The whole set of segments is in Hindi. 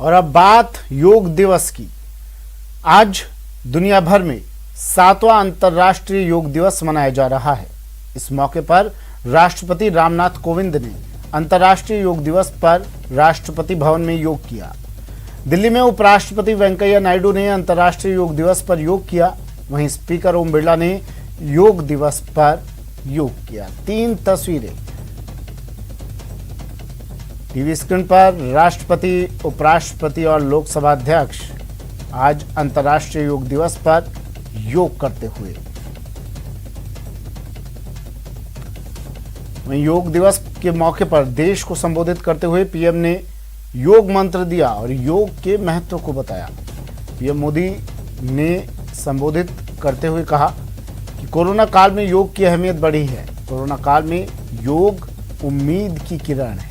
और अब बात योग दिवस की। आज दुनिया भर में 7वां अंतर्राष्ट्रीय योग दिवस मनाया जा रहा है। इस मौके पर राष्ट्रपति रामनाथ कोविंद ने अंतर्राष्ट्रीय योग दिवस पर राष्ट्रपति भवन में योग किया। दिल्ली में उपराष्ट्रपति वेंकैया नायडू ने अंतर्राष्ट्रीय योग दिवस पर योग किया। वहीं स्पीकर ओम बिरला ने योग दिवस पर योग किया। 3 तस्वीरें टीवी स्क्रीन पर। राष्ट्रपति, उपराष्ट्रपति और लोकसभा अध्यक्ष आज अंतर्राष्ट्रीय योग दिवस पर योग करते हुए। वहीं योग दिवस के मौके पर देश को संबोधित करते हुए पीएम ने योग मंत्र दिया और योग के महत्व को बताया। पीएम मोदी ने संबोधित करते हुए कहा कि कोरोना काल में योग की अहमियत बढ़ी है। कोरोना काल में योग उम्मीद की किरण है।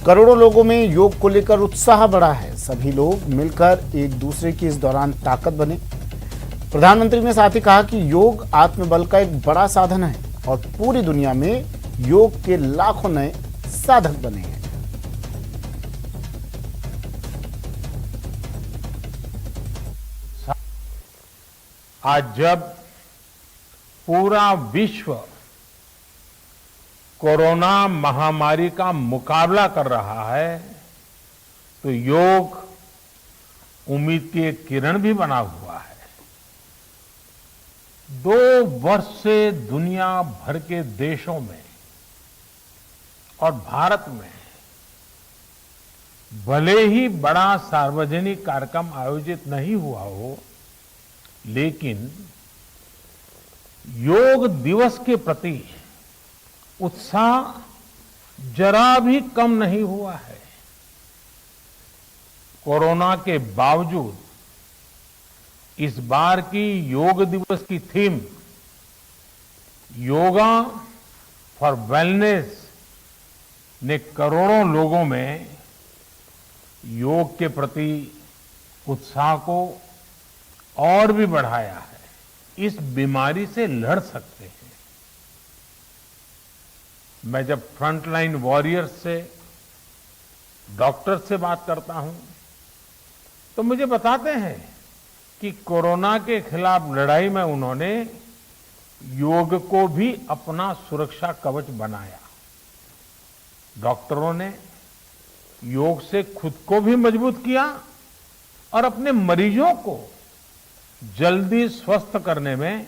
करोड़ों लोगों में योग को लेकर उत्साह बढ़ा है। सभी लोग मिलकर एक दूसरे की इस दौरान ताकत बने। प्रधानमंत्री ने साथ ही कहा कि योग आत्मबल का एक बड़ा साधन है और पूरी दुनिया में योग के लाखों नए साधक बने हैं। आज जब पूरा विश्व कोरोना महामारी का मुकाबला कर रहा है तो योग उम्मीद की एक किरण भी बना हुआ है। 2 वर्ष से दुनिया भर के देशों में और भारत में भले ही बड़ा सार्वजनिक कार्यक्रम आयोजित नहीं हुआ हो, लेकिन योग दिवस के प्रति उत्साह जरा भी कम नहीं हुआ है। कोरोना के बावजूद इस बार की योग दिवस की थीम योगा फॉर वेलनेस ने करोड़ों लोगों में योग के प्रति उत्साह को और भी बढ़ाया है। इस बीमारी से लड़ सकते हैं। मैं जब फ्रंटलाइन वॉरियर्स से, डॉक्टर से बात करता हूं तो मुझे बताते हैं कि कोरोना के खिलाफ लड़ाई में उन्होंने योग को भी अपना सुरक्षा कवच बनाया। डॉक्टरों ने योग से खुद को भी मजबूत किया और अपने मरीजों को जल्दी स्वस्थ करने में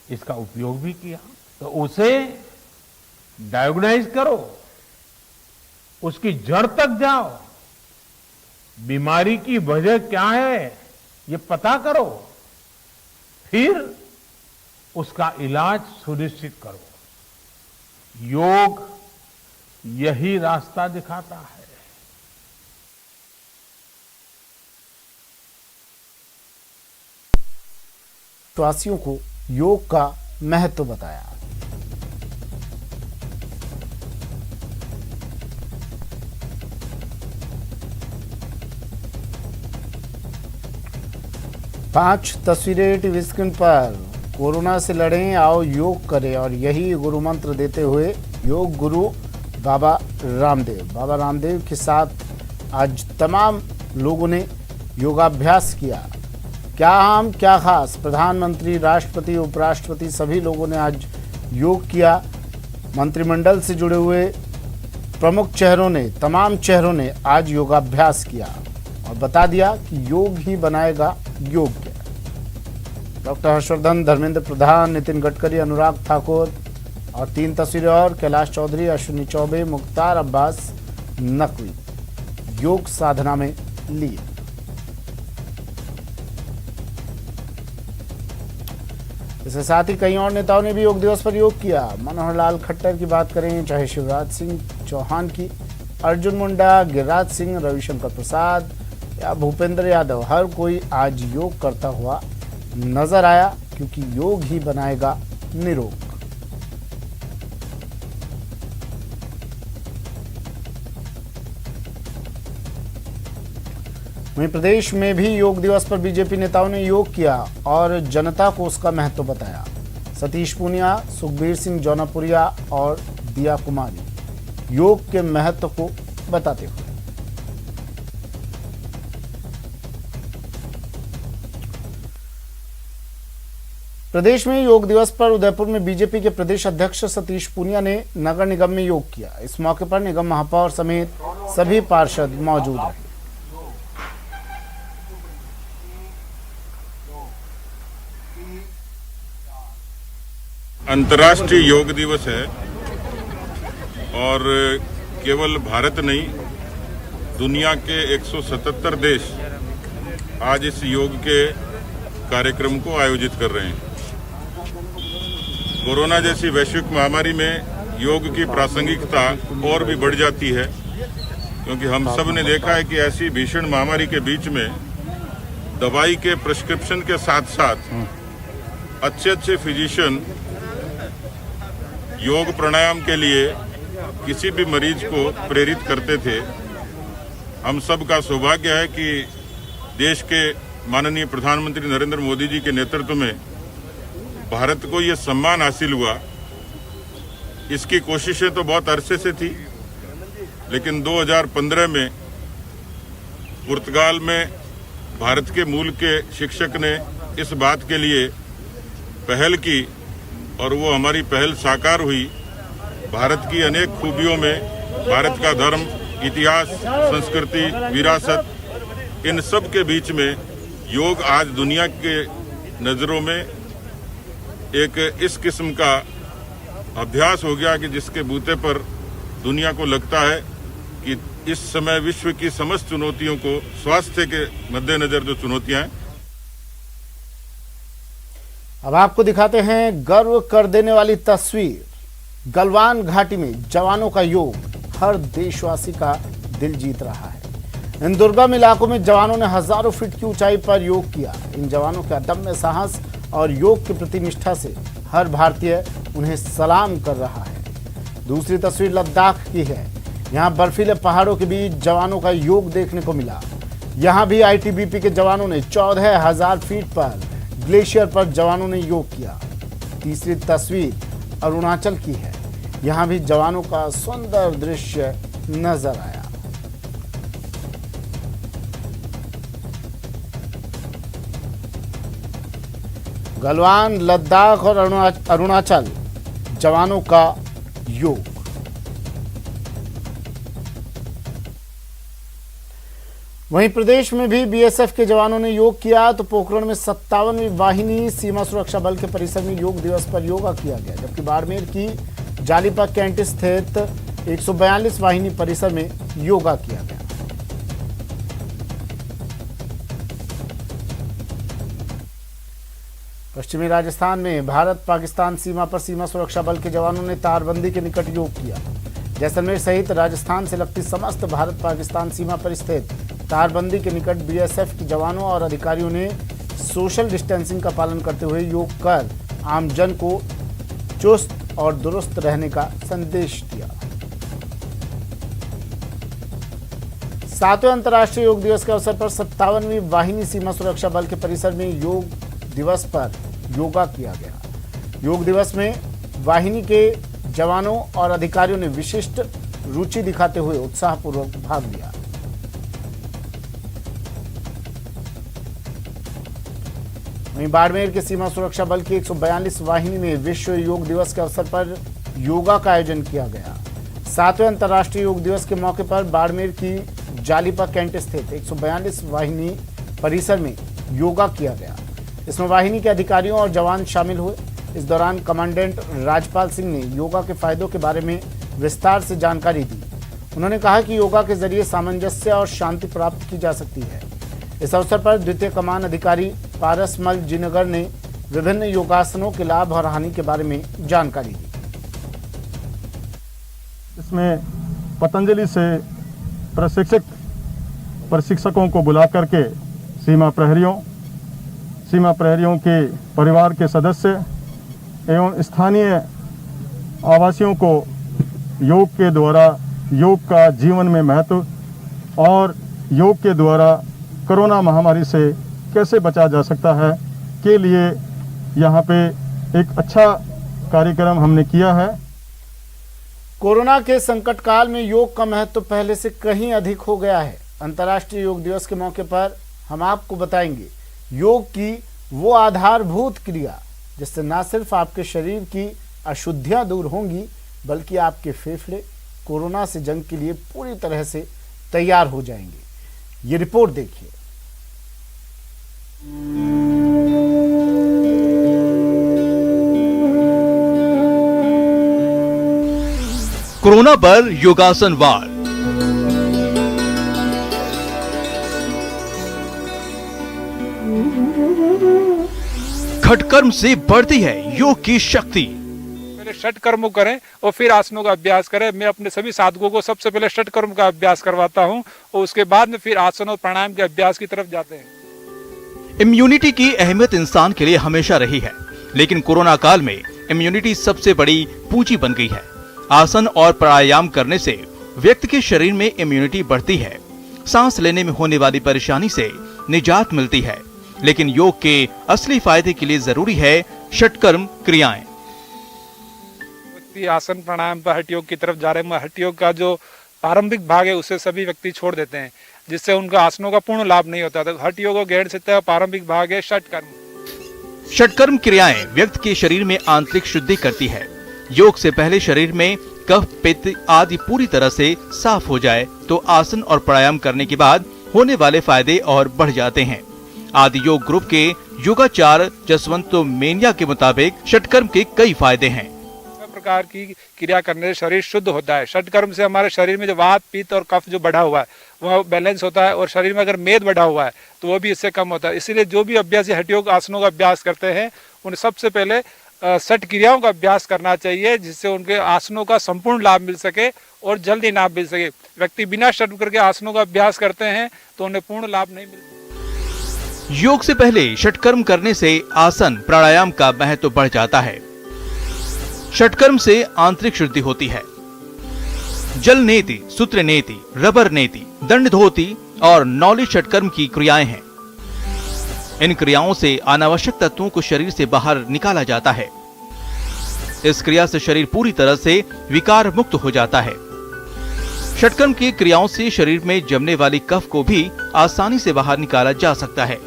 इसका उपयोग भी किया। तो उसे डायग्नाइज करो, उसकी जड़ तक जाओ, बीमारी की वजह क्या है ये पता करो, फिर उसका इलाज सुनिश्चित करो। योग यही रास्ता दिखाता है। देशवासियों को योग का महत्व बताया। पांच तस्वीरें टीवी स्क्रीन पर। कोरोना से लड़ें, आओ योग करें, और यही गुरु मंत्र देते हुए योग गुरु बाबा रामदेव के साथ आज तमाम लोगों ने योगाभ्यास किया। क्या आम क्या खास, प्रधानमंत्री, राष्ट्रपति, उपराष्ट्रपति सभी लोगों ने आज योग किया। मंत्रिमंडल से जुड़े हुए प्रमुख चेहरों ने, तमाम चेहरों ने आज योगाभ्यास किया और बता दिया कि योग ही बनाएगा योग्य। डॉक्टर हर्षवर्धन, धर्मेंद्र प्रधान, नितिन गडकरी, अनुराग ठाकुर और 3 तस्वीरें और। कैलाश चौधरी, अश्विनी चौबे, मुख्तार अब्बास नकवी योग साधना में लिए। इसके साथ ही कई और नेताओं ने भी योग दिवस पर योग किया। मनोहर लाल खट्टर की बात करें, चाहे शिवराज सिंह चौहान की, अर्जुन मुंडा, गिरिराज सिंह, रविशंकर प्रसाद या भूपेंद्र यादव, हर कोई आज योग करता हुआ नजर आया, क्योंकि योग ही बनाएगा निरोग। वहीं प्रदेश में भी योग दिवस पर बीजेपी नेताओं ने योग किया और जनता को उसका महत्व बताया। सतीश पूनिया, सुखबीर सिंह जौनपुरिया और दिया कुमारी योग के महत्व को बताते हुए। प्रदेश में योग दिवस पर उदयपुर में बीजेपी के प्रदेश अध्यक्ष सतीश पूनिया ने नगर निगम में योग किया। इस मौके पर निगम महापौर समेत सभी पार्षद मौजूद रहे। अंतर्राष्ट्रीय योग दिवस है और केवल भारत नहीं, दुनिया के 177 देश आज इस योग के कार्यक्रम को आयोजित कर रहे हैं। कोरोना जैसी वैश्विक महामारी में योग की प्रासंगिकता और भी बढ़ जाती है, क्योंकि हम सब ने देखा है कि ऐसी भीषण महामारी के बीच में दवाई के प्रिस्क्रिप्शन के साथ साथ अच्छे फिजिशियन योग प्राणायाम के लिए किसी भी मरीज को प्रेरित करते थे। हम सब का सौभाग्य है कि देश के माननीय प्रधानमंत्री नरेंद्र मोदी जी के नेतृत्व में भारत को ये सम्मान हासिल हुआ। इसकी कोशिशें तो बहुत अरसे से थी, लेकिन 2015 में पुर्तगाल में भारत के मूल के शिक्षक ने इस बात के लिए पहल की और वो हमारी पहल साकार हुई। भारत की अनेक खूबियों में भारत का धर्म, इतिहास, संस्कृति, विरासत, इन सब के बीच में योग आज दुनिया के नज़रों में एक इस किस्म का अभ्यास हो गया कि जिसके बूते पर दुनिया को लगता है कि इस समय विश्व की समस्त चुनौतियों को, स्वास्थ्य के मद्देनजर जो चुनौतियां हैं। अब आपको दिखाते हैं गर्व कर देने वाली तस्वीर। गलवान घाटी में जवानों का योग हर देशवासी का दिल जीत रहा है। इन दुर्गम इलाकों में जवानों ने हजारों फीट की ऊंचाई पर योग किया। इन जवानों के अदम्य साहस और योग की प्रति निष्ठा से हर भारतीय उन्हें सलाम कर रहा है। दूसरी तस्वीर लद्दाख की है। यहाँ बर्फीले पहाड़ों के बीच जवानों का योग देखने को मिला। यहाँ भी आईटीबीपी के जवानों ने 14,000 फीट पर ग्लेशियर पर जवानों ने योग किया। तीसरी तस्वीर अरुणाचल की है। यहाँ भी जवानों का सुंदर दृश्य नजर आया। गलवान, लद्दाख और अरुणाचल जवानों का योग। वहीं प्रदेश में भी बीएसएफ के जवानों ने योग किया तो पोखरण में 57वीं वाहिनी सीमा सुरक्षा बल के परिसर में योग दिवस पर योगा किया गया, जबकि बाड़मेर की जालीपा कैंट स्थित 142 वाहिनी परिसर में योगा किया गया। पश्चिमी राजस्थान में भारत पाकिस्तान सीमा पर सीमा सुरक्षा बल के जवानों ने तारबंदी के निकट योग किया। जैसलमेर सहित राजस्थान से लगती समस्त भारत पाकिस्तान सीमा पर स्थित तारबंदी के निकट बीएसएफ के जवानों और अधिकारियों ने सोशल डिस्टेंसिंग का पालन करते हुए योग कर आमजन को चुस्त और दुरुस्त रहने का संदेश दिया। 7वें अंतर्राष्ट्रीय योग दिवस के अवसर पर 57वीं वाहिनी सीमा सुरक्षा बल के परिसर में योग दिवस पर योगा किया गया। योग दिवस में वाहिनी के जवानों और अधिकारियों ने विशिष्ट रुचि दिखाते हुए उत्साहपूर्वक भाग लिया। वहीं बाड़मेर के सीमा सुरक्षा बल की 142 वाहिनी में विश्व योग दिवस के अवसर पर योगा का आयोजन किया गया। 7वें अंतर्राष्ट्रीय योग दिवस के मौके पर बाड़मेर की जालीपा कैंट स्थित 142 वाहिनी परिसर में योगा किया गया। इसमें वाहिनी के अधिकारियों और जवान शामिल हुए। इस दौरान कमांडेंट राजपाल सिंह ने योगा के फायदों के बारे में विस्तार से जानकारी दी। उन्होंने कहा कि योगा के जरिए सामंजस्य और शांति प्राप्त की जा सकती है। इस अवसर पर द्वितीय कमान अधिकारी पारसमल जिनगर ने विभिन्न योगासनों के लाभ और हानि के बारे में जानकारी दी। इसमें पतंजलि से प्रशिक्षकों को बुला करके सीमा प्रहरियों के परिवार के सदस्य एवं स्थानीय आवासियों को योग के द्वारा योग का जीवन में महत्व और योग के द्वारा कोरोना महामारी से कैसे बचा जा सकता है के लिए यहाँ पे एक अच्छा कार्यक्रम हमने किया है। कोरोना के संकट काल में योग का महत्व पहले से कहीं अधिक हो गया है। अंतर्राष्ट्रीय योग दिवस के मौके पर हम आपको बताएंगे योग की वो आधारभूत क्रिया जिससे न सिर्फ आपके शरीर की अशुद्धियां दूर होंगी बल्कि आपके फेफड़े कोरोना से जंग के लिए पूरी तरह से तैयार हो जाएंगे। ये रिपोर्ट देखिए। कोरोना पर योगासन वार। खटकर्म से बढ़ती है योग की शक्ति। पहले षट कर्म करें और फिर आसनों का अभ्यास करें। मैं अपने सभी साधकों को सबसे पहले षट कर्म का अभ्यास करवाता हूं और उसके बाद में फिर आसन और प्राणायाम के अभ्यास की तरफ जाते हैं। इम्यूनिटी की अहमियत इंसान के लिए हमेशा रही है, लेकिन कोरोना काल में इम्यूनिटी सबसे बड़ी पूंजी बन गई है। आसन और प्राणायाम करने से व्यक्ति के शरीर में इम्यूनिटी बढ़ती है, सांस लेने में होने वाली परेशानी से निजात मिलती है। लेकिन योग के असली फायदे के लिए जरूरी है षटकर्म क्रियाएं। व्यक्ति आसन प्राणायाम पर हठ योग की तरफ जा रहे हैं, हठ योग का जो प्रारंभिक भाग है उसे सभी व्यक्ति छोड़ देते हैं, जिससे उनका आसनों का पूर्ण लाभ नहीं होता। तो हठ योग और गैर सिद्ध प्रारंभिक भाग है षटकर्म। षटकर्म क्रियाएं व्यक्ति के शरीर में आंतरिक शुद्धि करती है। योग से पहले शरीर में कफ पित्त आदि पूरी तरह से साफ हो जाए तो आसन और प्राणायाम करने के बाद होने वाले फायदे और बढ़ जाते हैं। आदि योग ग्रुप के योगाचार्य जसवंत मेनिया के मुताबिक षटकर्म के कई फायदे हैं। सब प्रकार की क्रिया करने से शरीर शुद्ध होता है। षटकर्म से हमारे शरीर में जो वात पित्त और कफ जो बढ़ा हुआ है वह बैलेंस होता है और शरीर में अगर मेद बढ़ा हुआ है तो वो भी इससे कम होता है। इसीलिए जो भी अभ्यासी हठ योग आसनों का अभ्यास करते हैं उन्हें सबसे पहले षट क्रियाओं का अभ्यास करना चाहिए, जिससे उनके आसनों का संपूर्ण लाभ मिल सके और जल्दी लाभ मिल सके। व्यक्ति बिना षट करके आसनों का अभ्यास करते हैं तो उन्हें पूर्ण लाभ नहीं मिलता। योग से पहले षटकर्म करने से आसन प्राणायाम का महत्व बढ़ जाता है। षटकर्म से आंतरिक शुद्धि होती है। जल नेति, सूत्र नेति, रबर नेति, दंड धोती और नौली षटकर्म की क्रियाएं हैं। इन क्रियाओं से अनावश्यक तत्वों को शरीर से बाहर निकाला जाता है। इस क्रिया से शरीर पूरी तरह से विकार मुक्त हो जाता है। षटकर्म की क्रियाओं से शरीर में जमने वाली कफ को भी आसानी से बाहर निकाला जा सकता है।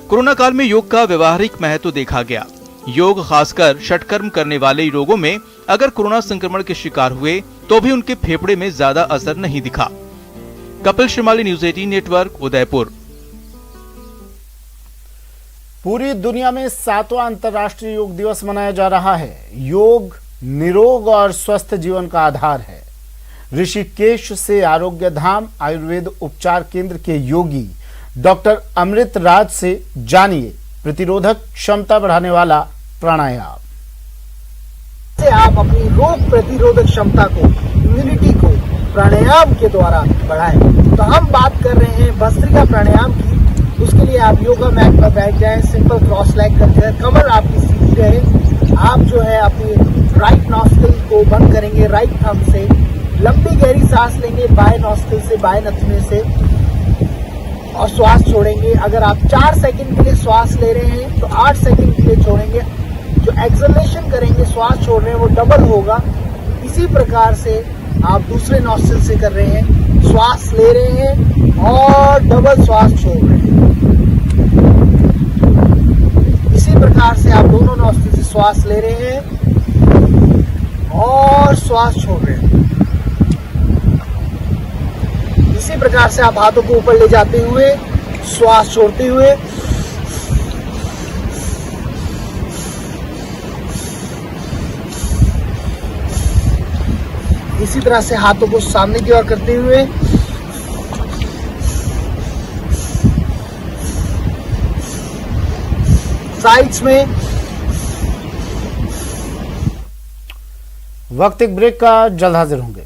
कोरोना काल में योग का व्यवहारिक महत्व देखा गया। योग खासकर षटकर्म करने वाले लोगों में अगर कोरोना संक्रमण के शिकार हुए तो भी उनके फेफड़े में ज्यादा असर नहीं दिखा। Kapil Shrimali, news 18 network, Udaipur. पूरी दुनिया में 7वां अंतर्राष्ट्रीय योग दिवस मनाया जा रहा है। योग निरोग और स्वस्थ जीवन का आधार है। ऋषिकेश से आरोग्य धाम आयुर्वेद उपचार केंद्र के योगी डॉक्टर अमृत राज से जानिए प्रतिरोधक क्षमता बढ़ाने वाला प्राणायाम। से आप अपनी रोग प्रतिरोधक क्षमता को, इम्यूनिटी को प्राणायाम के द्वारा बढ़ाएं। तो हम बात कर रहे हैं भस्त्रिका प्राणायाम की। उसके लिए आप योगा मैट पर बैठ जाएं, सिंपल क्रॉस लेग करके, कमर आपकी सीधी रहे। आप जो है अपनी राइट नॉस्ट्रिल को बंद करेंगे राइट थंब से, लंबी गहरी सांस लेंगे बाएं नॉस्ट्रिल से, बाएं नथुने से, और श्वास छोड़ेंगे। अगर आप 4 सेकंड के लिए श्वास ले रहे हैं तो 8 सेकंड के लिए छोड़ेंगे। जो एक्सलेशन करेंगे श्वास छोड़ रहे हैं वो डबल होगा। इसी प्रकार से आप दूसरे नॉस्ट्रिल से कर रहे हैं, श्वास ले रहे हैं और डबल श्वास छोड़ रहे हैं। इसी प्रकार से आप दोनों नॉस्ट्रिल से श्वास ले रहे हैं और श्वास छोड़ रहे हैं। इसी प्रकार से आप हाथों को ऊपर ले जाते हुए श्वास छोड़ते हुए इसी तरह से हाथों को सामने की ओर करते हुए साइड्स में। वक्त एक ब्रेक का, जल्द हाजिर होंगे।